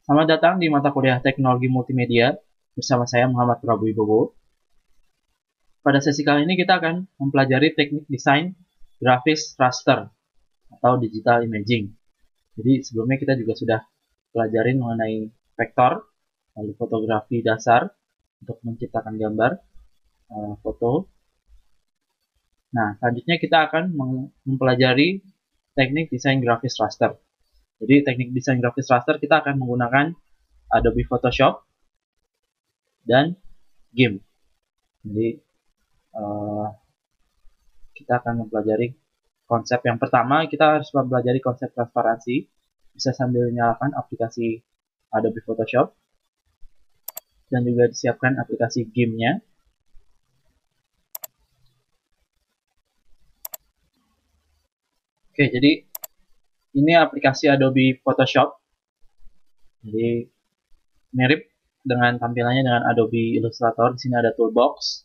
Selamat datang di mata kuliah Teknologi Multimedia bersama saya Muhammad Prabu Wibowo. Pada sesi kali ini kita akan mempelajari teknik desain grafis raster atau digital imaging. Jadi sebelumnya kita juga sudah pelajari mengenai vektor, lalu fotografi dasar untuk menciptakan gambar, foto. Nah, selanjutnya kita akan mempelajari teknik desain grafis raster. Jadi teknik desain grafis raster kita akan menggunakan Adobe Photoshop dan GIMP. Jadi kita akan mempelajari konsep yang pertama, kita harus mempelajari konsep transparansi. Bisa sambil nyalakan aplikasi Adobe Photoshop dan juga disiapkan aplikasi GIMP-nya. Oke, jadi ini aplikasi Adobe Photoshop. Jadi mirip dengan tampilannya dengan Adobe Illustrator. Di sini ada toolbox.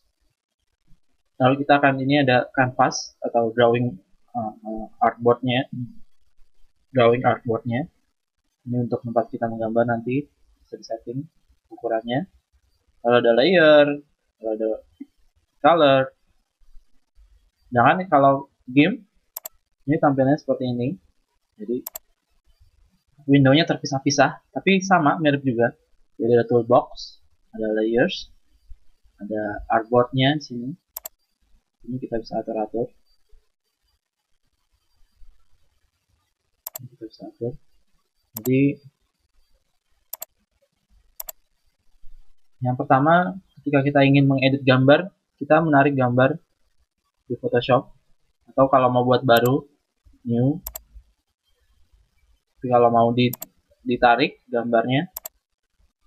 Lalu kita akan, ini ada canvas atau drawing artboard-nya. Ini untuk tempat kita menggambar, nanti bisa disetting ukurannya. Lalu ada layer, lalu ada color. Jangan kalau GIMP ini tampilannya seperti ini. Jadi window-nya terpisah-pisah, tapi sama, mirip juga. Jadi ada toolbox, ada layers, ada artboard-nya di sini. Ini kita bisa atur-atur. Jadi yang pertama, ketika kita ingin mengedit gambar, kita menarik gambar di Photoshop, atau kalau mau buat baru, new. Tapi kalau mau ditarik gambarnya,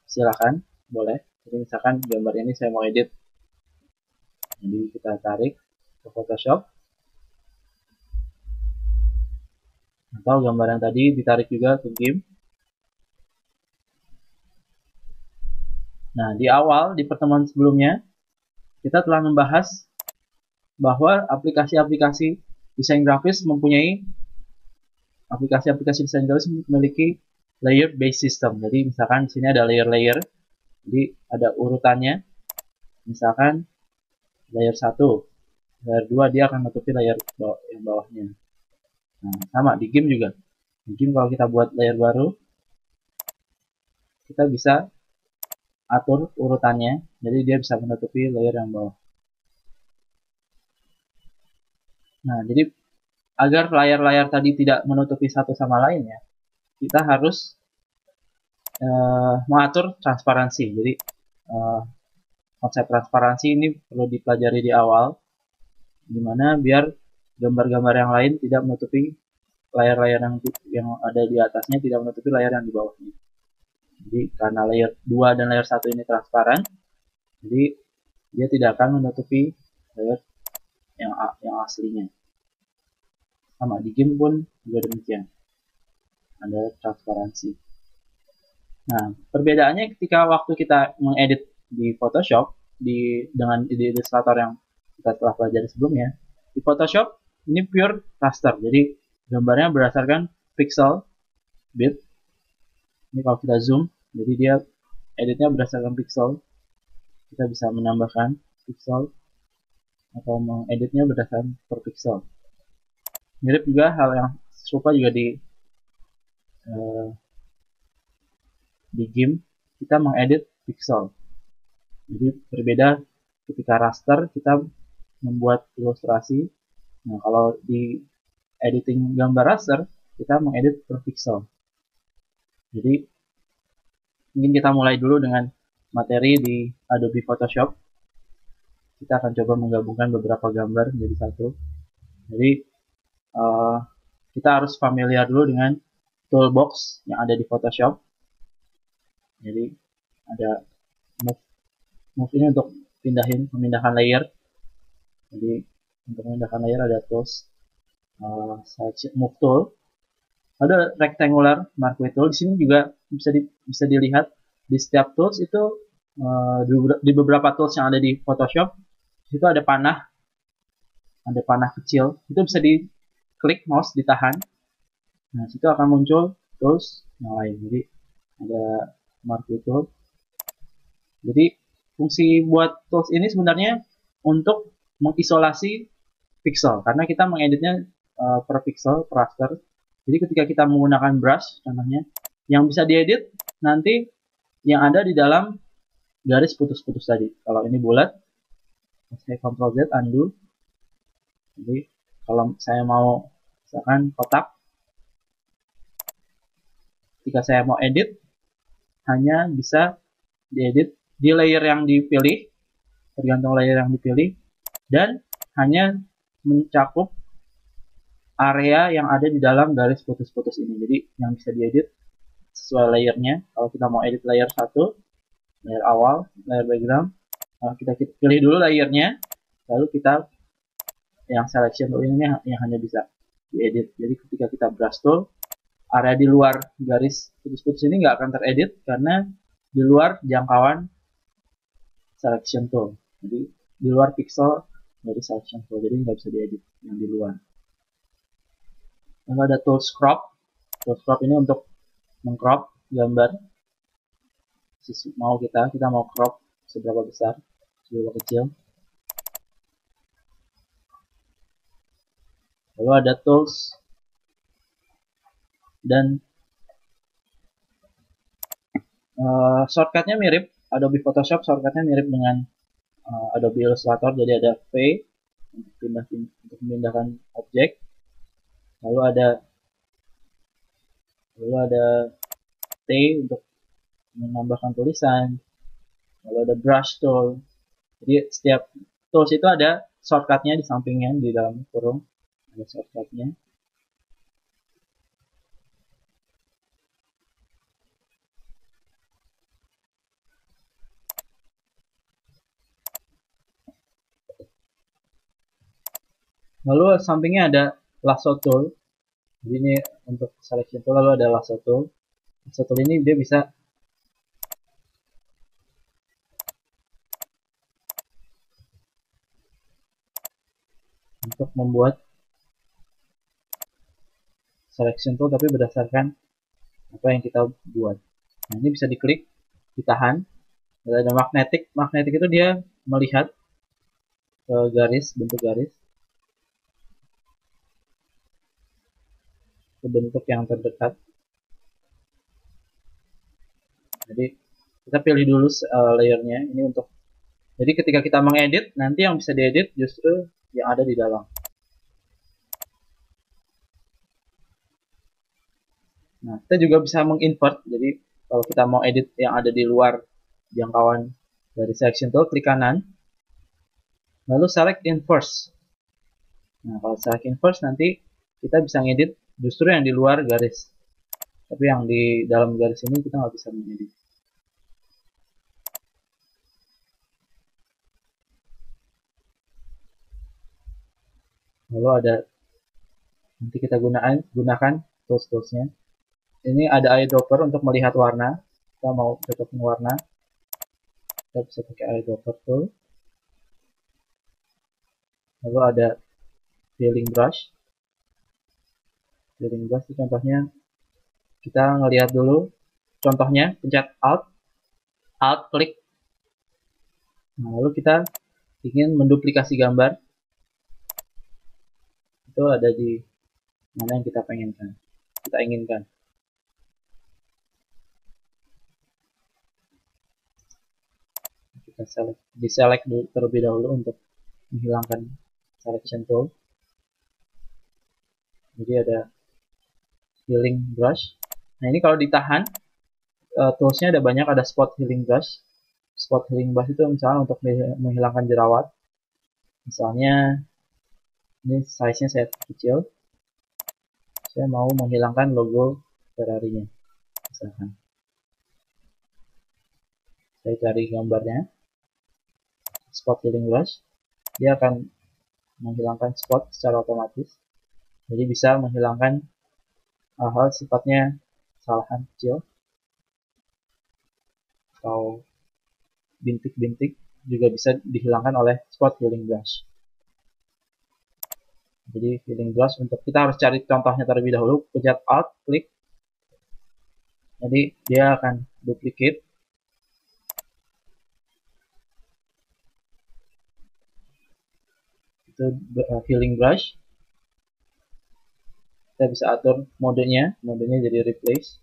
silakan, boleh. Jadi misalkan gambar ini saya mau edit, jadi kita tarik ke Photoshop, atau gambar yang tadi ditarik juga ke GIMP. Nah, di awal, di pertemuan sebelumnya, kita telah membahas bahwa aplikasi-aplikasi desain grafis memiliki layer based system. Jadi misalkan di sini ada layer-layer, jadi ada urutannya. Misalkan layer 1, layer 2 dia akan menutupi layer yang bawahnya. Nah, sama di GIMP juga. Di GIMP kalau kita buat layer baru, kita bisa atur urutannya, jadi dia bisa menutupi layer yang bawah. Nah, jadi agar layar-layar tadi tidak menutupi satu sama lainnya, kita harus mengatur transparansi. Jadi konsep transparansi ini perlu dipelajari di awal, dimana biar gambar-gambar yang lain tidak menutupi layar-layar yang ada di atasnya, tidak menutupi layar yang di bawahnya. Jadi karena layer 2 dan layer 1 ini transparan, jadi dia tidak akan menutupi layer yang aslinya. Sama di GIMP pun juga demikian, ada transparansi. Nah, perbedaannya ketika waktu kita mengedit di Photoshop dengan di Illustrator yang kita telah pelajari sebelumnya, di Photoshop ini pure raster, jadi gambarnya berdasarkan pixel bit. Ini kalau kita zoom, jadi dia editnya berdasarkan pixel. Kita bisa menambahkan pixel atau mengeditnya berdasarkan per pixel. Mirip juga hal yang serupa juga di GIMP, kita mengedit pixel. Jadi berbeda ketika raster kita membuat ilustrasi. Nah, kalau di editing gambar raster kita mengedit per pixel. Jadi mungkin kita mulai dulu dengan materi di Adobe Photoshop. Kita akan coba menggabungkan beberapa gambar menjadi satu. Jadi kita harus familiar dulu dengan toolbox yang ada di Photoshop. Jadi ada move ini untuk memindahkan layer. Jadi untuk memindahkan layer ada tools, move tool, ada rectangular marquee tool. Di sini juga bisa dilihat di setiap tools itu di beberapa tools yang ada di Photoshop itu ada panah kecil, itu bisa diklik mouse, ditahan. Nah, situ akan muncul tools yang lain. Jadi ada marquee tool. Jadi fungsi buat tools ini sebenarnya untuk mengisolasi pixel, karena kita mengeditnya per pixel, per raster. Jadi ketika kita menggunakan brush, contohnya, yang bisa diedit nanti yang ada di dalam garis putus-putus tadi. Kalau ini bulat, saya Ctrl Z, undo. Jadi kalau saya mau misalkan kotak, ketika saya mau edit, hanya bisa diedit di layer yang dipilih, tergantung layer yang dipilih, dan hanya mencakup area yang ada di dalam garis putus-putus ini. Jadi yang bisa diedit sesuai layernya. Kalau kita mau edit layer 1, layer awal, layer background, kita pilih dulu layernya, lalu kita yang selection tool ini yang hanya bisa diedit. Jadi ketika kita brush tool, area di luar garis putus-putus ini nggak akan teredit karena di luar jangkauan selection tool. Jadi di luar pixel dari selection tool, jadi nggak bisa diedit yang di luar. Lalu ada tools crop. Tools crop ini untuk mengcrop gambar. Mau kita mau crop seberapa besar, seberapa kecil. Lalu ada tools dan shortcutnya mirip. Adobe Photoshop shortcutnya mirip dengan Adobe Illustrator. Jadi ada V untuk memindahkan objek. Lalu ada T untuk menambahkan tulisan. Lalu ada brush tool. Jadi setiap tools itu ada shortcutnya di sampingnya, di dalam kurung ada shortcutnya. Lalu sampingnya ada lasso tool. Jadi ini untuk selection tool, lalu ada lasso tool. Lasso tool ini dia bisa untuk membuat selection tool tapi berdasarkan apa yang kita buat. Nah, ini bisa diklik, ditahan. Ada magnetic. Magnetic itu dia melihat ke garis, bentuk garis, ke bentuk yang terdekat. Jadi kita pilih dulu layernya ini untuk. Jadi ketika kita mengedit, nanti yang bisa diedit justru yang ada di dalam. Nah, kita juga bisa menginvert. Jadi kalau kita mau edit yang ada di luar jangkauan dari selection tool, klik kanan, lalu select inverse. Nah, kalau select inverse nanti kita bisa ngedit justru yang di luar garis. Tapi yang di dalam garis ini kita nggak bisa mengedit. Lalu ada nanti kita gunakan tools-toolsnya. Ini ada eyedropper untuk melihat warna. Kita mau cocokin warna, kita bisa pakai eyedropper tool. Lalu ada filling brush. Filling brush itu contohnya kita ngelihat dulu contohnya, pencet alt klik. Nah, lalu kita ingin menduplikasi gambar, itu ada di mana yang kita inginkan. Kita select terlebih dahulu untuk menghilangkan selection tool. Jadi ada healing brush. Nah, ini kalau ditahan, toolsnya ada banyak. Ada spot healing brush. Spot healing brush itu misalnya untuk menghilangkan jerawat. Misalnya ini size-nya saya kecil. Saya mau menghilangkan logo Ferrari-nya. Misalkan saya cari gambarnya, spot healing brush, dia akan menghilangkan spot secara otomatis. Jadi bisa menghilangkan hal-hal sifatnya kesalahan kecil atau bintik-bintik juga bisa dihilangkan oleh spot healing brush. Jadi healing brush untuk kita harus cari contohnya terlebih dahulu, pencet alt klik. Jadi dia akan duplicate. Itu healing brush. Kita bisa atur modenya jadi replace.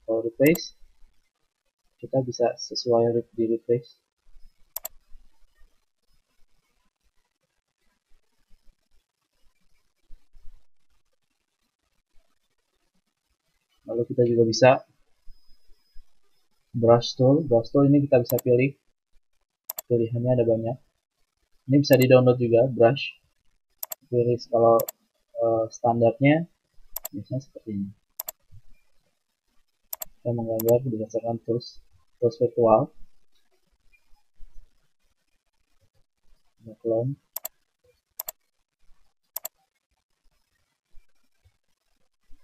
Kalau replace, kita bisa sesuai di replace. Lalu kita juga bisa brush tool ini kita bisa pilih, pilihannya ada banyak. Ini bisa di download juga, brush. Pilih kalau standarnya biasanya seperti ini. Kita menggambar berdasarkan tools virtual. Clone.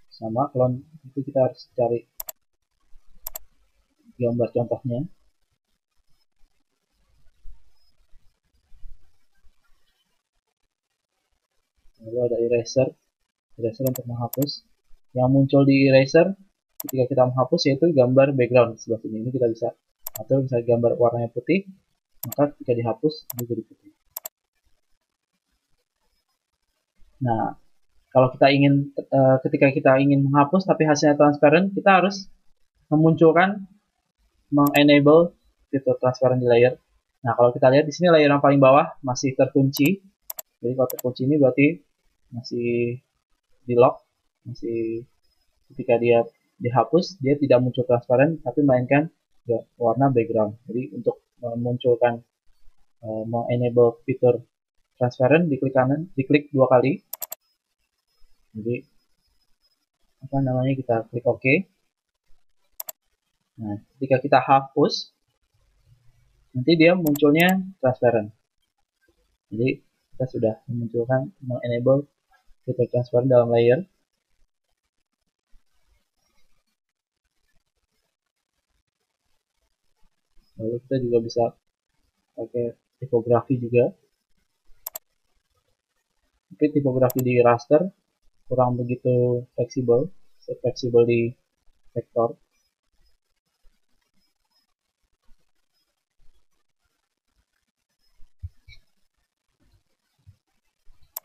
Sama clone itu kita harus cari gambar contohnya. Lalu ada eraser untuk menghapus. Yang muncul di eraser ketika kita menghapus yaitu gambar background sebelah sini. Ini kita bisa atur, misalnya gambar warnanya putih, maka ketika dihapus ini jadi putih. Nah, kalau kita ingin ketika kita ingin menghapus tapi hasilnya transparan, kita harus memunculkan mengenable fitur transparan di layer. Nah, kalau kita lihat di sini layer yang paling bawah masih terkunci. Jadi kalau terkunci ini berarti masih di lock, masih ketika dia dihapus dia tidak muncul transparan tapi melainkan warna background. Jadi untuk memunculkan mengenable fitur transparan, diklik kanan, diklik 2 kali. Jadi apa namanya, kita klik OK. Nah, ketika kita hapus nanti dia munculnya transparan. Jadi kita sudah memunculkan mengenable fitur transparan dalam layer. Lalu kita juga bisa pakai tipografi juga. Tapi tipografi di raster kurang begitu fleksibel, fleksibel di vektor.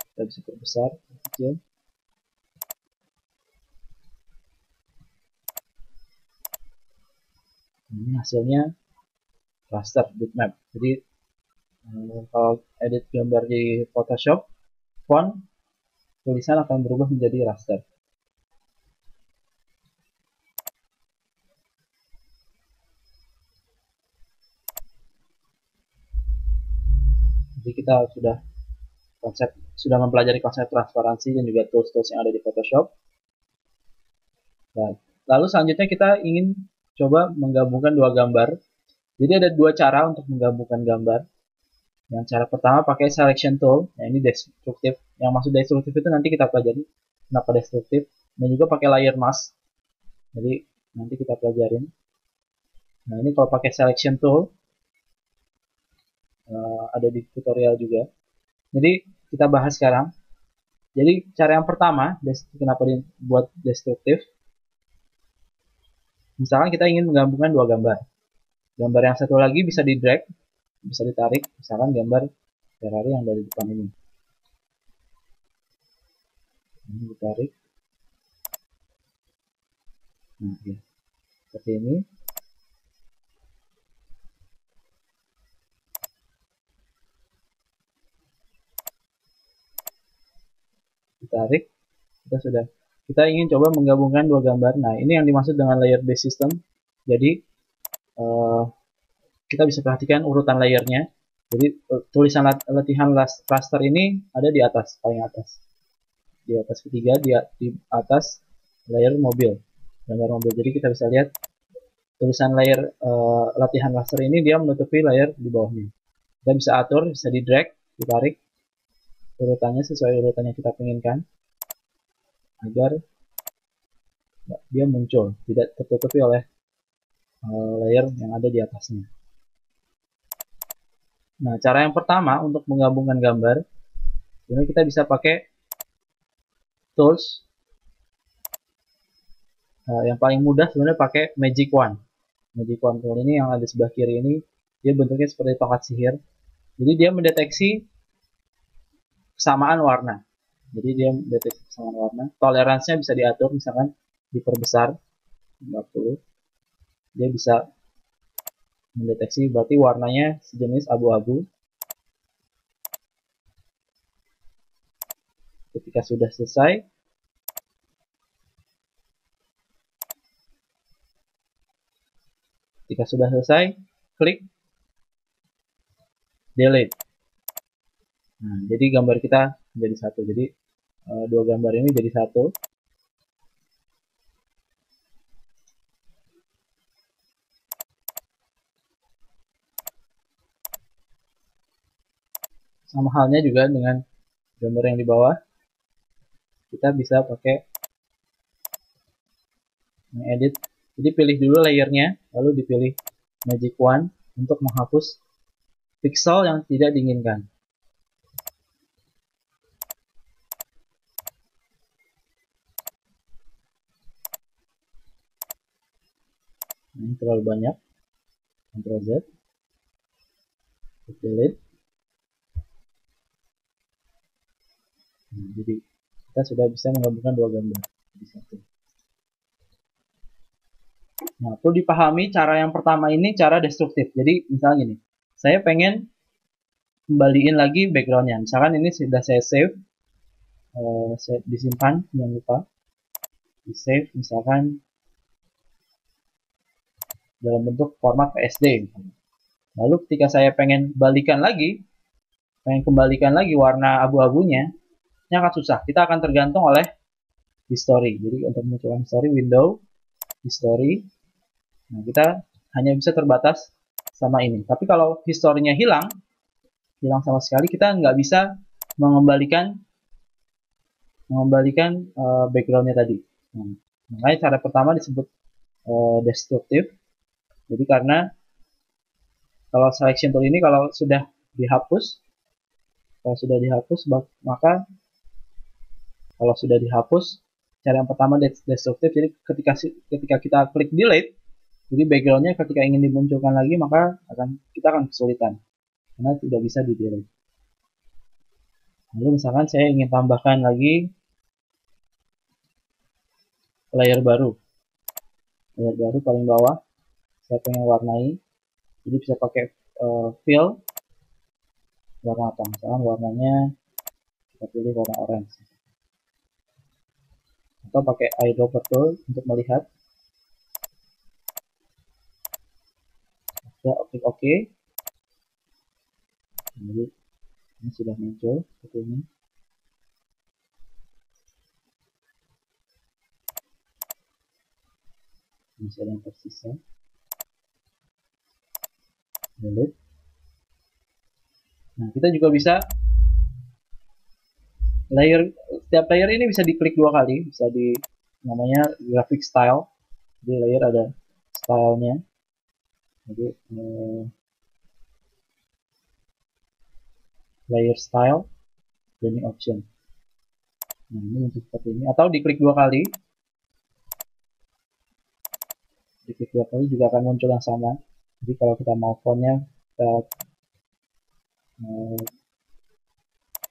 Kita bisa perbesar, kecil. Ini hasilnya raster bitmap. Jadi kalau edit gambar di Photoshop, font tulisan akan berubah menjadi raster. Jadi kita sudah mempelajari konsep transparansi dan juga tools-tools yang ada di Photoshop. Nah, lalu selanjutnya kita ingin coba menggabungkan dua gambar. Jadi ada dua cara untuk menggabungkan gambar. Yang cara pertama pakai selection tool. Nah, ini destruktif. Yang maksud destruktif itu nanti kita pelajari kenapa destruktif. Dan juga pakai layer mask. Jadi nanti kita pelajarin. Nah, ini kalau pakai selection tool ada di tutorial juga. Jadi kita bahas sekarang. Jadi cara yang pertama, kenapa dibuat destruktif? Misalkan kita ingin menggabungkan dua gambar. Gambar yang satu lagi bisa di drag, bisa ditarik. Misalkan gambar Ferrari yang dari depan ini. Ini ditarik. Nah, ya. Seperti ini. Ditarik. Kita ingin coba menggabungkan dua gambar. Nah, ini yang dimaksud dengan layer based system. Jadi kita bisa perhatikan urutan layernya. Jadi tulisan latihan raster ini ada di atas, paling atas. Di atas ketiga, di atas layer mobil, gambar mobil. Jadi kita bisa lihat tulisan layer latihan raster ini dia menutupi layer di bawahnya. Kita bisa atur, bisa di drag, ditarik urutannya sesuai urutan yang kita inginkan agar dia muncul, tidak tertutupi oleh layer yang ada di atasnya. Nah, cara yang pertama untuk menggabungkan gambar, sebenarnya kita bisa pakai tools yang paling mudah sebenarnya pakai Magic Wand. Magic Wand tool ini yang ada sebelah kiri ini, dia bentuknya seperti tongkat sihir. Jadi dia mendeteksi kesamaan warna. Jadi dia mendeteksi kesamaan warna. Toleransinya bisa diatur, misalkan diperbesar 40. Dia bisa mendeteksi berarti warnanya sejenis abu-abu. Ketika sudah selesai, klik delete. Nah, jadi gambar kita menjadi satu. Jadi dua gambar ini jadi satu. Sama halnya juga dengan gambar yang di bawah. Kita bisa pakai mengedit. Jadi pilih dulu layernya, lalu dipilih Magic Wand untuk menghapus pixel yang tidak diinginkan. Ini terlalu banyak. Ctrl Z. Delete. Nah, jadi kita sudah bisa menggabungkan dua gambar di satu. Nah, perlu dipahami cara yang pertama ini cara destruktif. Jadi misalnya gini, saya pengen kembaliin lagi backgroundnya. Misalkan ini sudah saya save, saya disimpan, jangan lupa di save, misalkan dalam bentuk format PSD. Lalu ketika saya pengen kembalikan lagi warna abu-abunya, ini akan susah. Kita akan tergantung oleh history. Jadi untuk munculkan history, window, history. Nah, kita hanya bisa terbatas sama ini. Tapi kalau historinya hilang sama sekali, kita nggak bisa mengembalikan backgroundnya tadi. Nah, makanya cara pertama disebut destruktif. Jadi karena kalau selection tool ini kalau sudah dihapus, maka kalau sudah dihapus, cara yang pertama destruktif. Jadi ketika kita klik delete, jadi backgroundnya ketika ingin dimunculkan lagi, maka kita akan kesulitan karena tidak bisa di delete. Lalu misalkan saya ingin tambahkan lagi layer baru paling bawah, saya pengen warnai, jadi bisa pakai fill warna apa, misalkan warnanya kita pilih warna orange, atau pakai eyedropper tool untuk melihat. Kita klik OK. Jadi ini sudah muncul seperti ini. Masih ada yang tersisa. Delete. Nah, kita juga bisa setiap layer ini bisa diklik dua kali, bisa di namanya graphic style. Jadi layer ada stylenya. Jadi layer style, blending option. Nah, ini muncul seperti ini. Atau diklik dua kali. Juga akan muncul yang sama. Jadi kalau kita mau fontnya,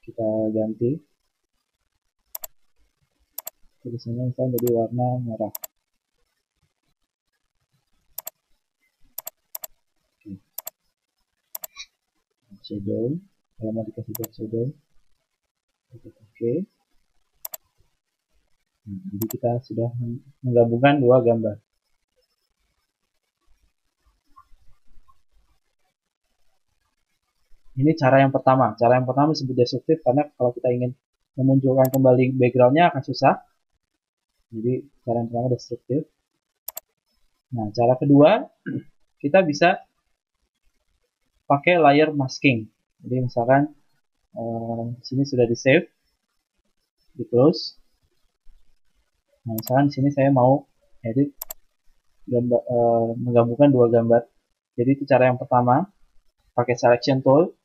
kita ganti. Tulisannya misalnya jadi warna merah. Shadow, kalau mau dikasih shadow, oke. Nah, jadi kita sudah menggabungkan dua gambar. Ini cara yang pertama. Cara yang pertama disebut destruktif karena kalau kita ingin memunculkan kembali backgroundnya akan susah. Jadi cara yang pertama destruktif. Nah, cara kedua kita bisa pakai layer masking. Jadi misalkan sini sudah di save, di close. Nah, misalkan di sini saya mau edit gambar, menggabungkan dua gambar. Jadi itu cara yang pertama, pakai selection tool,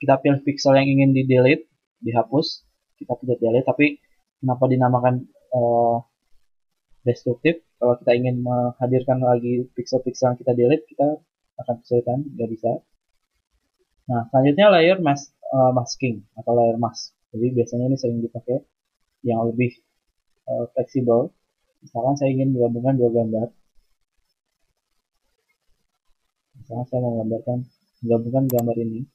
kita pilih pixel yang ingin di delete, dihapus, kita pilih delete. Tapi kenapa dinamakan destruktif? kalau kita ingin menghadirkan lagi pixel-pixel yang kita delete, kita akan kesulitan, nggak bisa. Nah, selanjutnya layer masking atau layer mask. Jadi biasanya ini sering dipakai yang lebih fleksibel. Misalkan saya ingin menggabungkan dua gambar. Misalkan saya mau menggabungkan gambar ini.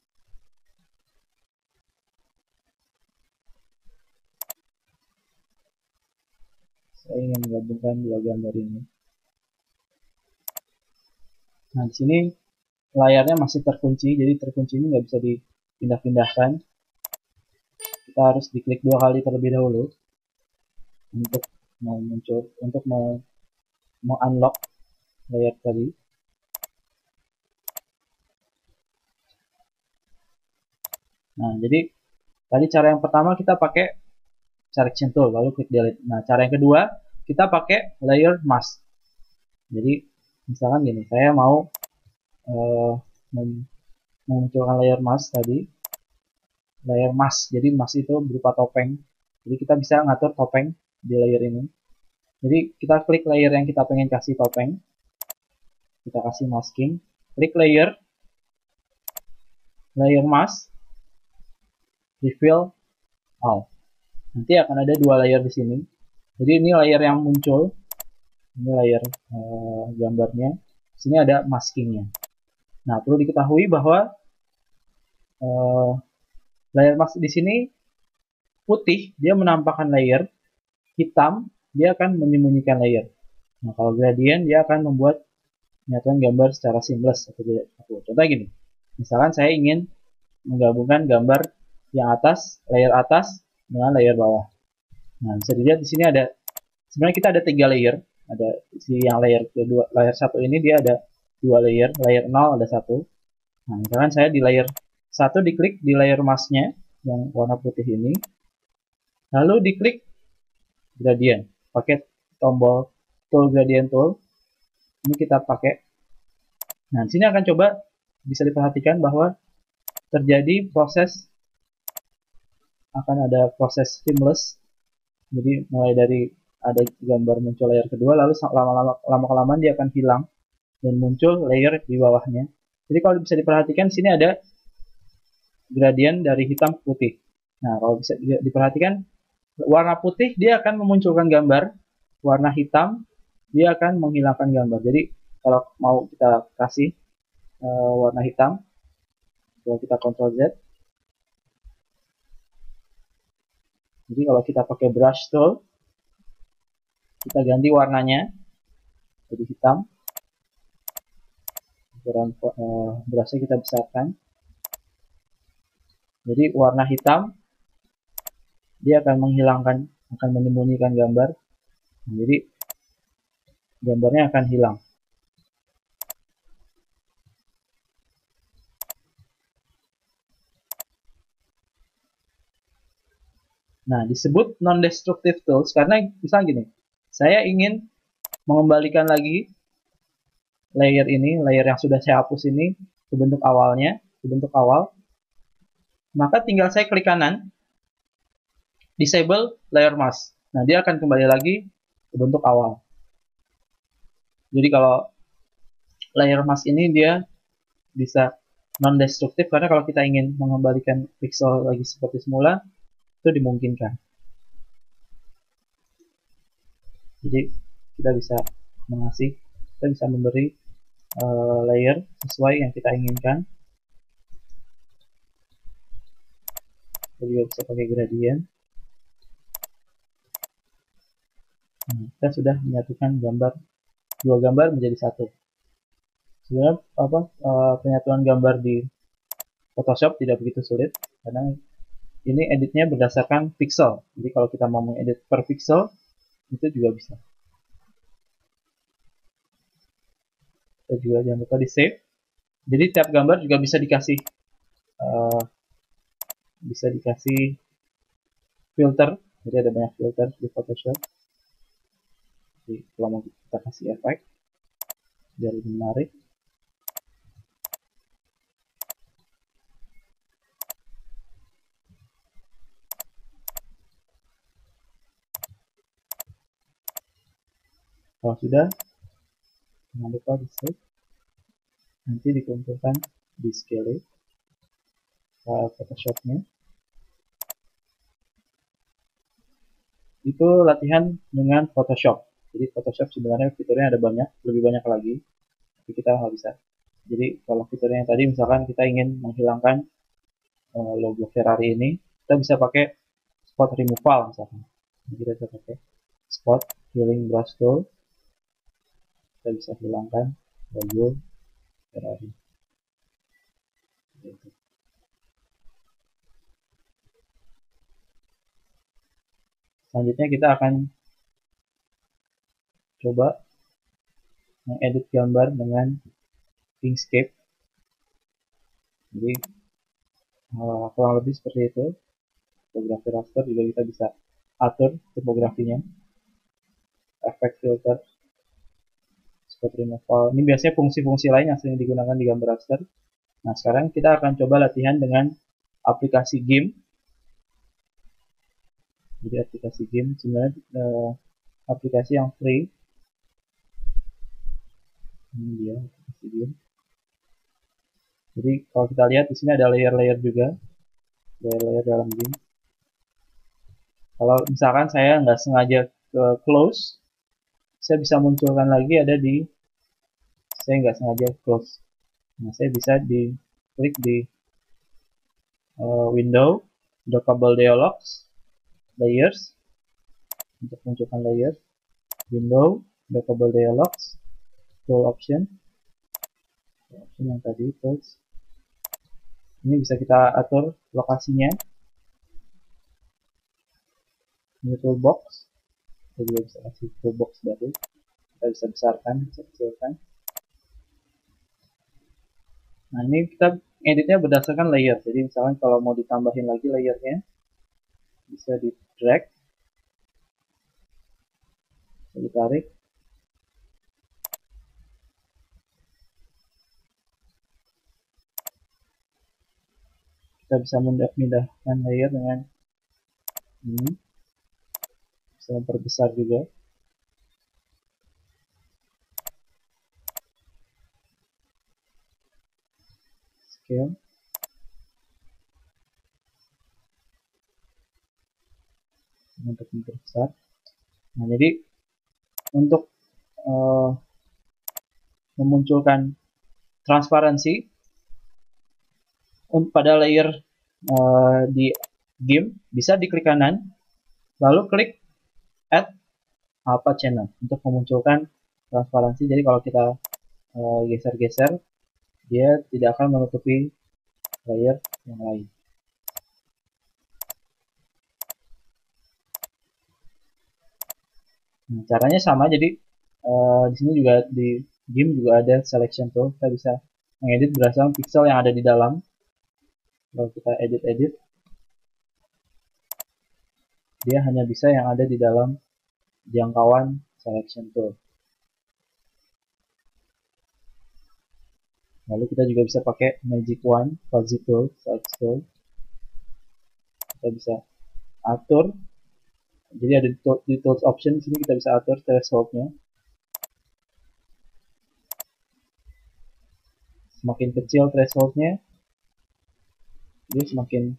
Saya ingin menggabungkan dua gambar ini. Nah, di sini layarnya masih terkunci, jadi terkunci ini nggak bisa dipindah-pindahkan. Kita harus diklik 2 kali terlebih dahulu untuk unlock layar tadi. Nah, jadi tadi cara yang pertama kita pakai selection tool lalu klik delete. Nah, cara yang kedua kita pakai layer mask. Jadi misalkan gini, saya mau memunculkan layer mask tadi, layer mask. Jadi mask itu berupa topeng. Jadi kita bisa ngatur topeng di layer ini. Jadi kita klik layer yang kita pengen kasih topeng, kita kasih masking, klik layer mask, reveal all. Nanti akan ada dua layer di sini. Jadi ini layer yang muncul, ini layer gambarnya. Di sini ada maskingnya. Nah, perlu diketahui bahwa layer mask di sini putih, dia menampakkan layer, hitam, dia akan menyembunyikan layer. Nah, kalau gradient, dia akan membuat penyatuan gambar secara seamless. Contoh gini, misalkan saya ingin menggabungkan gambar yang layer atas dengan layer bawah. Nah, bisa dilihat di sini ada, sebenarnya kita ada 3 layer. Ada yang layer kedua, layer 1 ini dia ada 2 layer 0 ada 1. Nah, misalkan saya di layer 1 diklik di layer masknya yang warna putih ini, lalu diklik gradient, pakai tombol tool gradient tool. Ini kita pakai. Nah, di sini akan coba bisa diperhatikan bahwa terjadi akan ada proses seamless. Jadi mulai dari ada gambar muncul layer kedua, lalu lama-kelamaan dia akan hilang dan muncul layer di bawahnya. Jadi kalau bisa diperhatikan di sini ada gradient dari hitam ke putih. Nah, kalau bisa diperhatikan warna putih dia akan memunculkan gambar, warna hitam dia akan menghilangkan gambar. Jadi kalau mau kita kasih warna hitam, kalau kita Ctrl Z. Jadi kalau kita pakai brush tool, kita ganti warnanya jadi hitam. Brushnya kita besarkan. Jadi warna hitam dia akan menyembunyikan gambar. Jadi gambarnya akan hilang. Nah, disebut non-destructive tools karena misalnya gini, saya ingin mengembalikan lagi layer ini, layer yang sudah saya hapus ini ke bentuk awalnya, ke bentuk awal. Maka tinggal saya klik kanan, disable layer mask. Nah, dia akan kembali lagi ke bentuk awal. Jadi kalau layer mask ini dia bisa non-destruktif karena kalau kita ingin mengembalikan pixel lagi seperti semula, itu dimungkinkan. Jadi kita bisa memberi layer sesuai yang kita inginkan. Kita juga bisa pakai gradient. Nah, kita sudah menyatukan dua gambar menjadi satu. Sebenarnya penyatuan gambar di Photoshop tidak begitu sulit karena ini editnya berdasarkan pixel. Jadi kalau kita mau mengedit per pixel itu juga bisa. Kita juga jangan lupa di save. Jadi tiap gambar juga bisa dikasih filter. Jadi ada banyak filter di Photoshop. Jadi kalau mau kita kasih efek biar lebih menarik. Kalau sudah, jangan lupa di save, nanti dikumpulkan di scale file Photoshopnya. Itu latihan dengan Photoshop. Jadi Photoshop sebenarnya fiturnya ada banyak, lebih banyak lagi, tapi kita nggak bisa. Jadi kalau fiturnya yang tadi, misalkan kita ingin menghilangkan logo Ferrari ini, kita bisa pakai spot removal misalkan. Jadi kita bisa pakai spot healing brush tool, kita bisa hilangkan logo Ferrari. Selanjutnya kita akan coba mengedit gambar dengan Inkscape. Jadi kurang lebih seperti itu. Tipografi raster juga kita bisa atur tipografinya. Efek filter, spot removal. Ini biasanya fungsi-fungsi lain yang sering digunakan di gambar raster. Nah, sekarang kita akan coba latihan dengan aplikasi GIMP. Jadi aplikasi GIMP sebenarnya aplikasi yang free. Ini dia aplikasi GIMP. Jadi kalau kita lihat di sini ada layer-layer juga, layer-layer dalam GIMP. Kalau misalkan saya nggak sengaja ke close, saya bisa munculkan lagi ada di, saya nggak sengaja close. Nah, saya bisa klik di window, dockable dialogs, layers, untuk munculkan layers, window, dockable dialogs, tool option yang tadi, tools. Ini bisa kita atur lokasinya. Ini toolbox, kita juga bisa kasih toolbox baru. Kita bisa besarkan, bisa kecilkan. Nah, ini kita editnya berdasarkan layer. Jadi misalkan kalau mau ditambahin lagi layernya, bisa di drag, bisa ditarik. Kita bisa memindahkan layer dengan ini. Bisa memperbesar juga. Scale. Untuk memperbesar. Nah, jadi untuk memunculkan transparansi pada layer di GIMP, bisa diklik kanan, lalu klik add alpha channel untuk memunculkan transparansi. Jadi kalau kita geser-geser, dia tidak akan menutupi layer yang lain. Nah, caranya sama, jadi di sini juga di GIMP juga ada selection tool. Kita bisa mengedit berdasarkan pixel yang ada di dalam. Kalau kita edit, dia hanya bisa yang ada di dalam jangkauan selection tool. Lalu kita juga bisa pakai magic wand, fuzzy tool, select tool. Kita bisa atur. Jadi ada di tools option sini kita bisa atur thresholdnya. Semakin kecil thresholdnya, dia semakin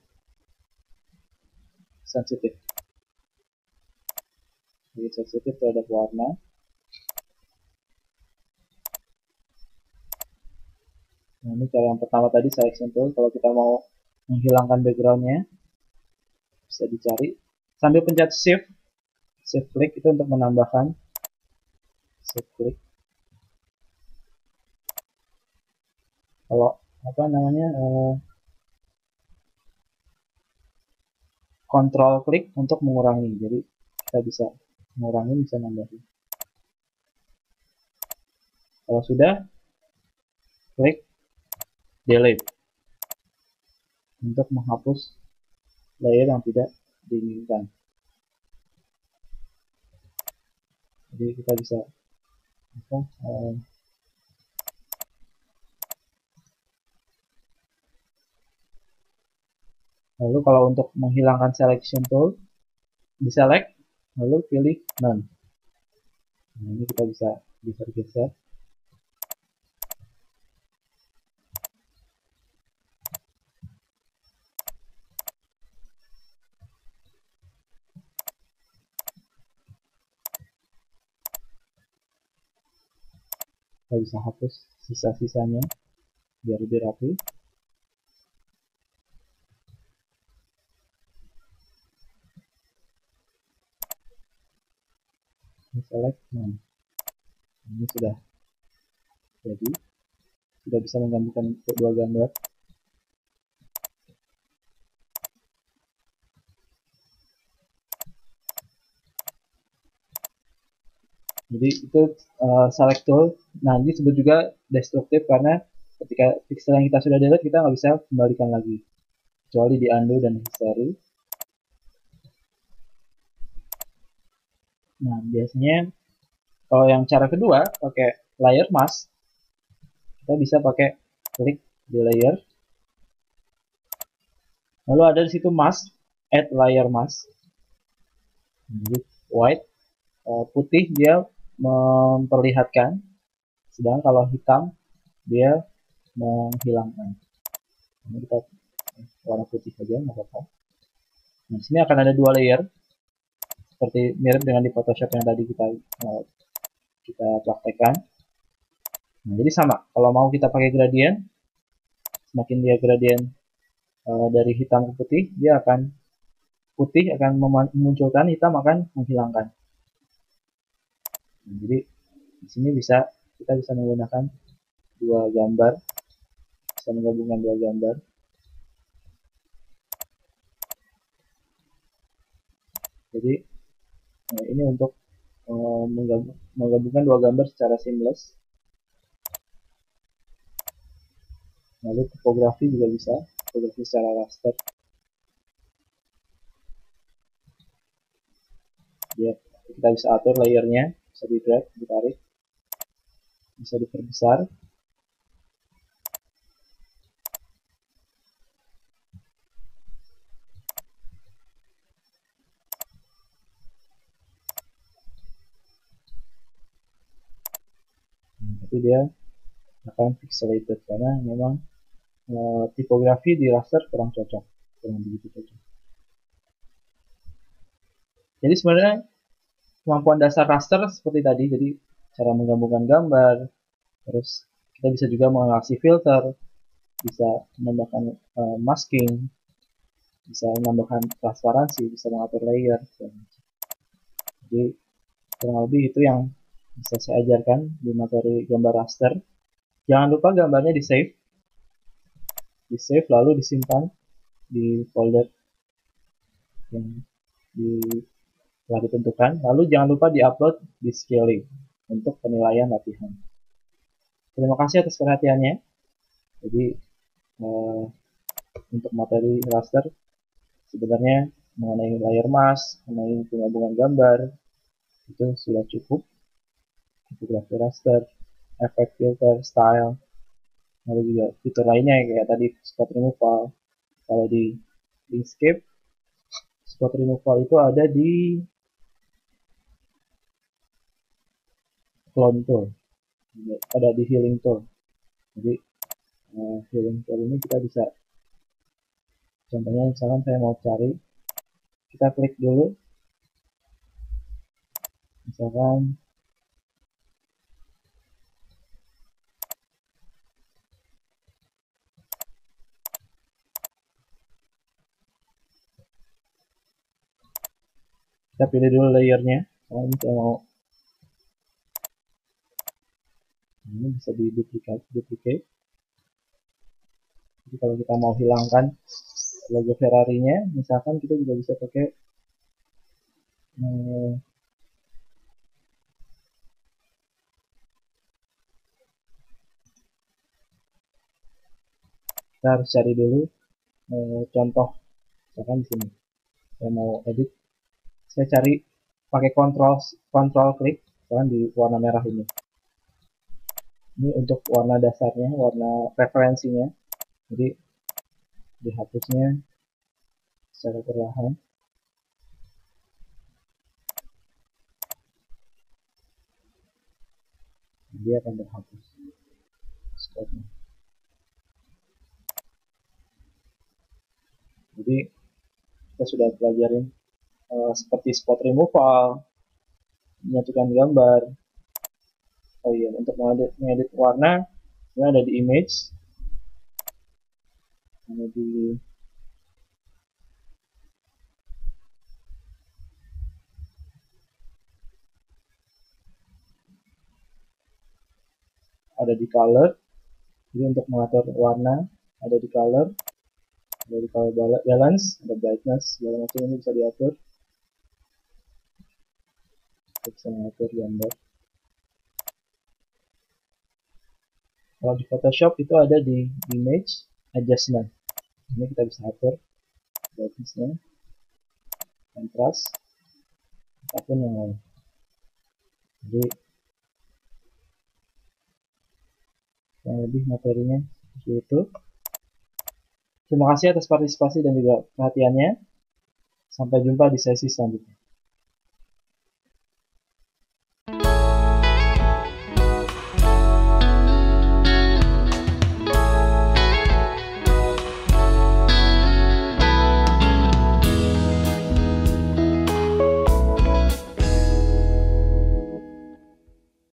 sensitif. Jadi sensitif terhadap warna. Nah, ini cara yang pertama tadi, selection tool. Kalau kita mau menghilangkan backgroundnya, bisa dicari sambil pencet shift click itu untuk menambahkan. Shift click. Kalau apa namanya, control klik untuk mengurangi. Jadi kita bisa mengurangi, bisa nambahin. Kalau sudah, klik delete untuk menghapus layer yang tidak diinginkan. Jadi kita bisa apa, lalu kalau untuk menghilangkan selection tool, di select lalu pilih none. Nah, ini kita bisa geser-geser. Kita bisa hapus sisa-sisanya biar lebih rapi. Ini select. Nah, ini sudah jadi. Sudah bisa menggabungkan dua gambar. Jadi itu select tool. Nah, ini disebut juga destruktif karena ketika pixel yang kita sudah delete kita nggak bisa kembalikan lagi kecuali di undo dan history. Nah, biasanya kalau yang cara kedua pakai layer mask, kita bisa pakai klik di layer, lalu ada di situ mask, add layer mask. Jadi white, putih dia memperlihatkan, sedangkan kalau hitam dia menghilangkan. Ini kita warna putih saja, nggak apa-apa. Nah, di sini akan ada dua layer, seperti mirip dengan di Photoshop yang tadi kita praktekkan. Nah, jadi sama. Kalau mau kita pakai gradient, semakin dia gradient dari hitam ke putih, dia akan putih akan memunculkan, hitam akan menghilangkan. Nah, jadi di sini kita bisa menggunakan dua gambar, bisa menggabungkan dua gambar. Jadi ini untuk menggabungkan dua gambar secara seamless. Lalu tipografi juga bisa, tipografi secara raster. Ya, kita bisa atur layernya, bisa di drag, ditarik, bisa diperbesar. Nah, tapi dia akan pixelated karena memang tipografi di raster kurang cocok, kurang begitu cocok. Jadi sebenarnya kemampuan dasar raster seperti tadi, jadi cara menggabungkan gambar, terus kita bisa juga mengasih filter, bisa menambahkan masking, bisa menambahkan transparansi, bisa mengatur layer. Jadi kurang lebih itu yang bisa saya ajarkan di materi gambar raster. Jangan lupa gambarnya di save lalu disimpan di folder yang telah ditentukan. Lalu jangan lupa diupload di scaling untuk penilaian latihan. Terima kasih atas perhatiannya. Jadi untuk materi raster sebenarnya mengenai layer mask, mengenai penggabungan gambar itu sudah cukup. Tipografi raster, efek filter, style, lalu juga fitur lainnya kayak tadi spot removal. Kalau di Inkscape, spot removal itu ada di clone tool, ada di healing tool. Jadi healing tool ini kita bisa, contohnya misalkan saya mau cari, kita klik dulu, misalkan kita pilih dulu layernya. Kalau ini saya mau, ini bisa di duplicate. Jadi kalau kita mau hilangkan logo Ferrari-nya, misalkan kita juga bisa pakai kita harus cari dulu contoh. Misalkan di sini saya mau edit, saya cari pakai kontrol klik, misalkan di warna merah ini. Ini untuk warna dasarnya, warna referensinya. Jadi dihapusnya secara perlahan. dia akan terhapus spotnya. Jadi kita sudah pelajarin seperti spot removal, menyatukan gambar. Oh iya, untuk mengedit warna ini ada di image, ada di color. Jadi untuk mengatur warna ada di color, ada di color balance, ada brightness, segala macam ini bisa diatur. Kita bisa mengatur gambar. Kalau di Photoshop itu ada di image adjustment. Ini kita bisa atur brightness-nya, kontras, ataupun yang lain. Jadi yang lebih materinya seperti itu. Terima kasih atas partisipasi dan juga perhatiannya. Sampai jumpa di sesi selanjutnya.